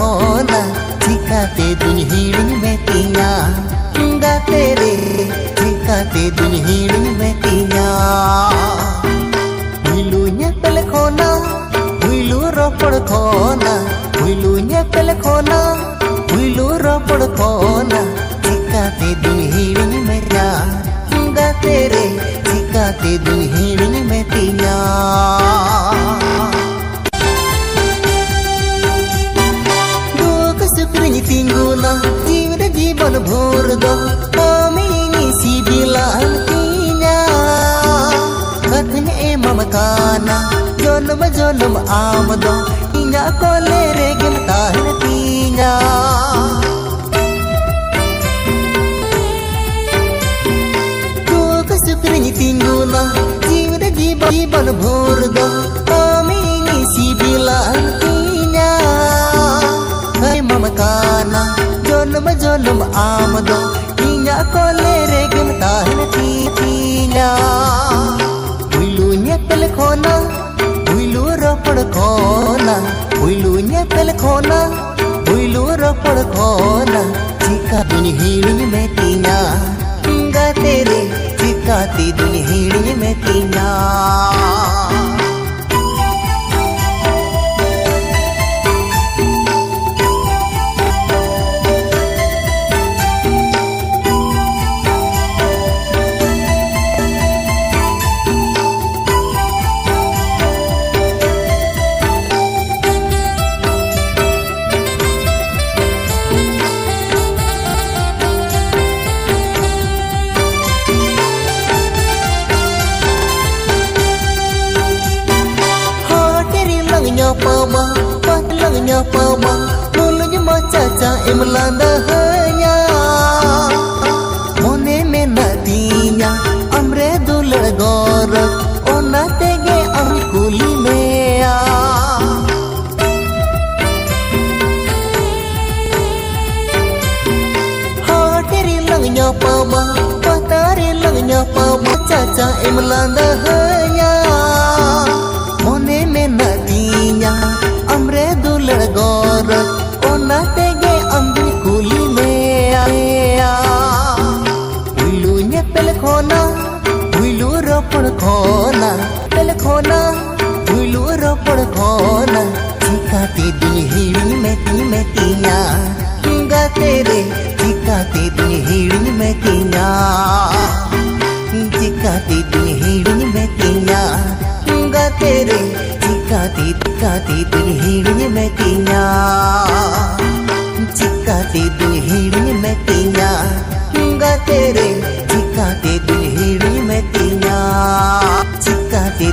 खोना चिकाते दुनि हिड़िंग में तिया गाते रे चिकाते दुनि हिड़िंग में तिया हुइलुnya pel खोना हुइलु रोपड़ खोना हुइलुnya pel खोना हुइलु रोपड़ खोना चिकाते दुनि हिड़िंग में तिया गाते रे चिकाते दुनि हिड़िंग में तिया tingguna jiwa jiban burdo amini sibilan tinya katanya mamakana jonam amdo inya kolere gimtahan tinya tu kasukrinya tingguna jiwa jiban burdo amini sibilan tinya mamakana jonam amdo inya kolere gimtahan tinya huilunya pel khona huilu ropad khona huilunya pel khona huilu ropad khona chika duni hiling में tinya गाते रे चिकाती दुनि हिड़िंग में तिया pama patlangnya pama mulanya macaca emlanda hanya mone menatinya amre dular gorak ona tege amkuli mea hateri langnya pama patari langnya pama macaca emlanda hanya mone menatinya amre dular gorak ona tege amri kuli mea huilunya pel khona huilu ropad khona pel khona huilu ropad khona चिकाते दुनि हिड़िंग में तिया गाते रे चिकाते दुनि हिड़िंग में तिया चिकाते दुनि हिड़िंग में तिया गाते रे चिकाते दुनि हिड़िंग में तिया चिकाते दुनि हिड़िंग में तिया गाते रे चिकाते दुनि हिड़िंग में तिया चिकाते